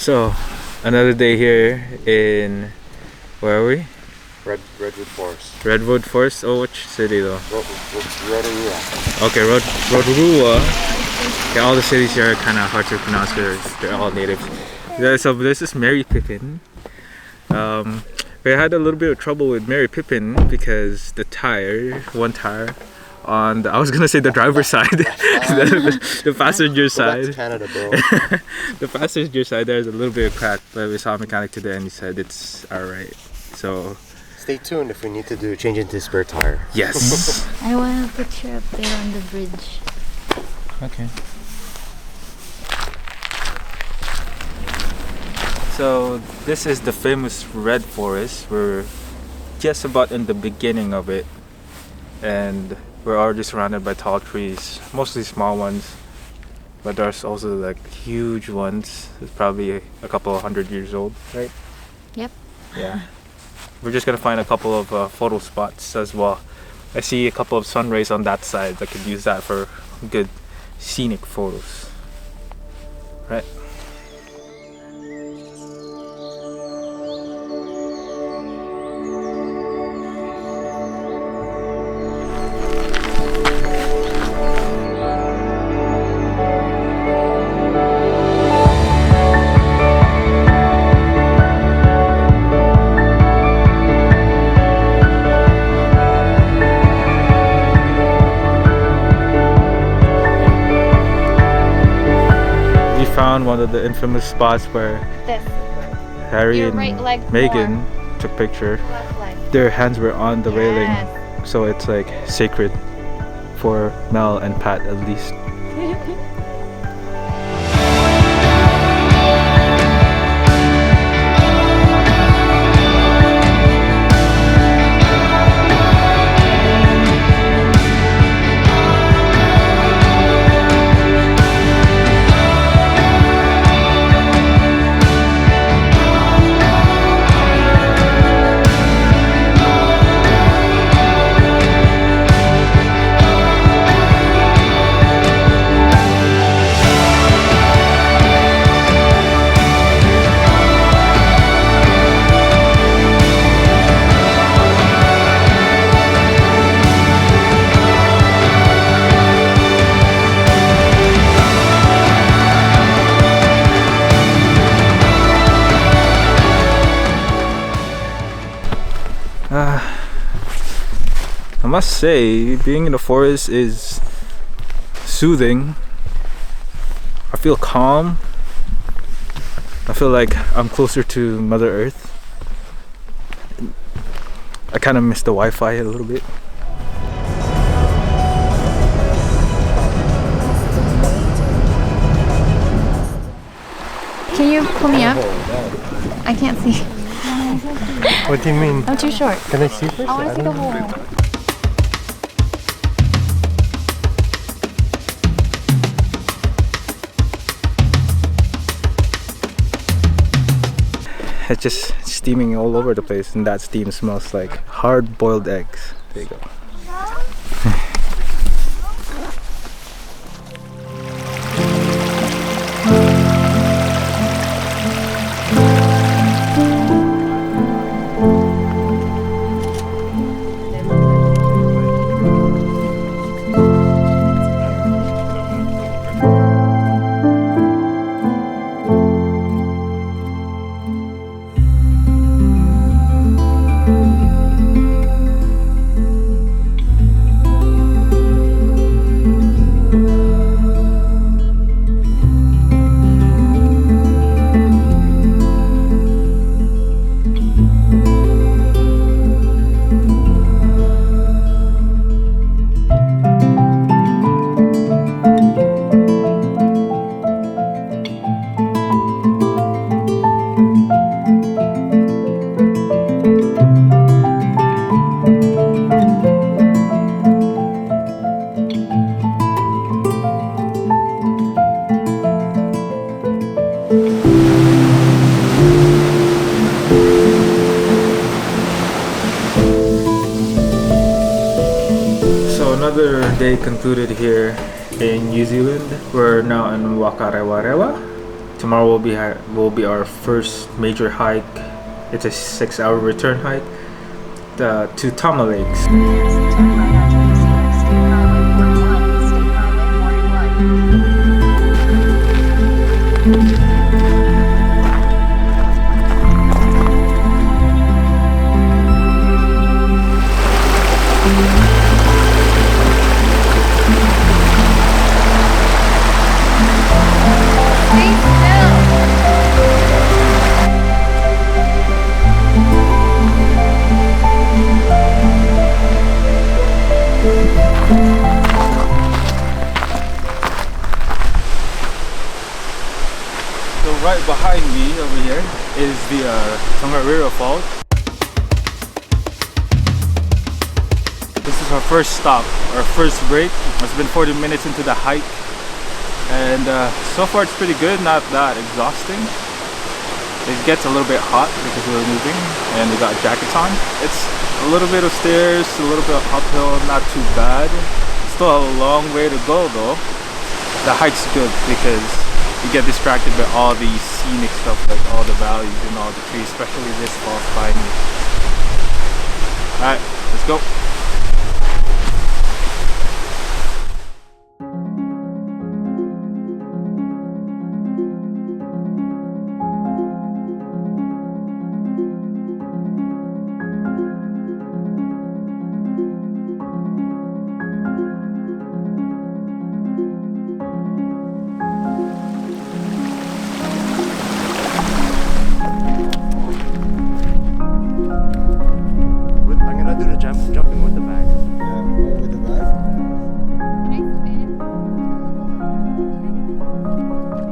So, another day here in, where are we? Redwood Forest. Redwood Forest? Oh, which city though? Whakarewarewa. Okay, Rotorua. Okay, all the cities here are kind of hard to pronounce because they're all natives. So this is Mary Pippin. We had a little bit of trouble with Mary Pippin because the tire, one tire, on the, I was gonna say the driver's side, the passenger side. That's Canada, bro. The passenger side there's a little bit of crack, but we saw a mechanic today and he said it's alright. So stay tuned if we need to do change into spare tire. yes. I want a picture up there on the bridge. Okay. So this is the famous red forest. We're just about in the beginning of it, and we're already surrounded by tall trees, mostly small ones, but there's also like huge ones. It's probably a couple of 100 years old, right? Yep. Yeah. We're just gonna find a couple of photo spots as well. I see a couple of sun rays on that side. I could use that for good scenic photos, right? Found one of the infamous spots where Harry and Meghan took picture. Their hands were on the railing, so it's like sacred for Mel and Pat at least. I must say, being in the forest is soothing. I feel calm. I feel like I'm closer to Mother Earth. I kind of miss the Wi-Fi a little bit. Can you pull me up? I can't see. What do you mean? I'm too short. Can I see first? I want to see the whole. It's just steaming all over the place, and that steam smells like hard-boiled eggs. There you go. Another day concluded here in New Zealand. We're now in Whakarewarewa. Tomorrow will be our first major hike. It's a 6-hour return hike to Tama Lakes. So right behind me over here is the Tongariro Falls. This is our first stop, our first break. It's been 40 minutes into the hike, and so far it's pretty good, not that exhausting. It gets a little bit hot because we're moving and we got jackets on. It's a little bit of stairs, a little bit of uphill, not too bad. Still a long way to go though. The hike's good because you get distracted by all the scenic stuff, like all the valleys and all the trees, especially this falls behind me. Alright, let's go. Jumping with the bag. With the bag.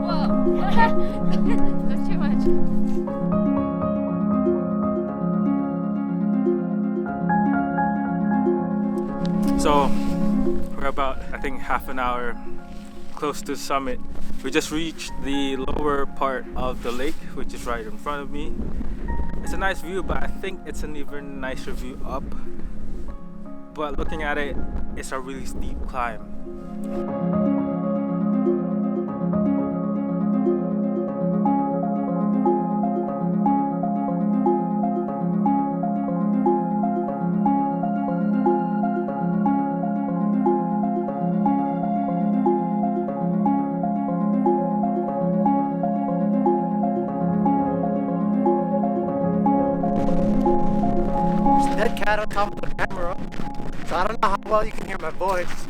Whoa! That's too much. So we're about, I think, half an hour close to the summit. We just reached the lower part of the lake, which is right in front of me. It's a nice view, but I think it's an even nicer view up. But looking at it, it's a really steep climb. Dead cat on top of the camera, so I don't know how well you can hear my voice.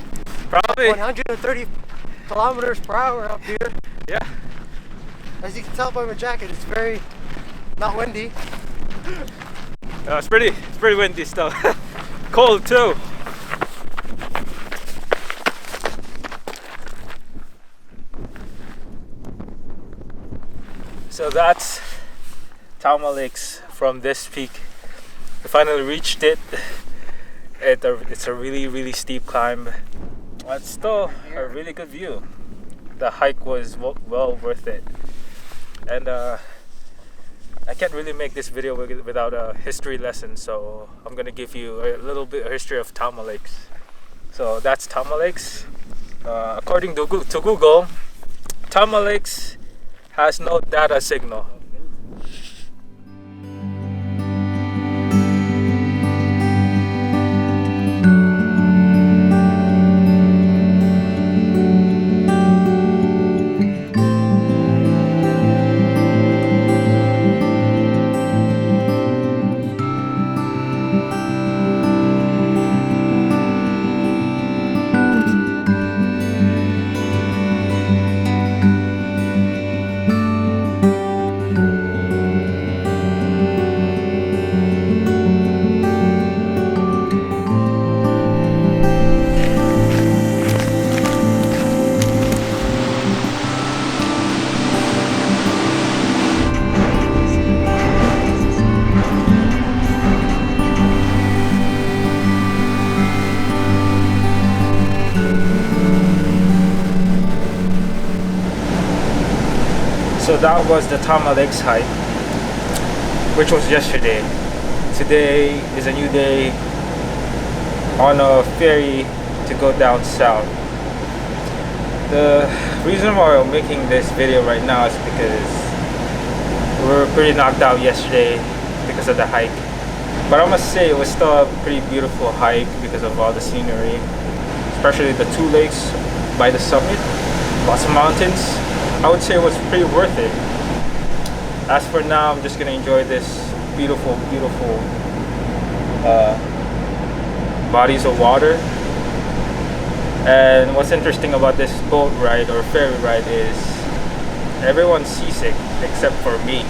Probably. 130 kilometers per hour up here. Yeah. As you can tell by my jacket, it's very not windy. It's pretty windy still. Cold too. So that's Tama Lakes from this peak. We finally reached it. It's a really steep climb. But it's still a really good view. The hike was well worth it. And I can't really make this video without a history lesson, so I'm gonna give you a little bit of history of Tama Lakes. So that's Tama Lakes. According to Google, Tama Lakes has no data signal. So that was the Tama Lakes hike, which was yesterday. Today is a new day on a ferry to go down south. The reason why I'm making this video right now is because we were pretty knocked out yesterday because of the hike. But I must say it was still a pretty beautiful hike because of all the scenery, especially the two lakes by the summit, lots of mountains. I would say it was pretty worth it. As for now, I'm just gonna enjoy this beautiful bodies of water. And what's interesting about this boat ride or ferry ride is everyone's seasick except for me.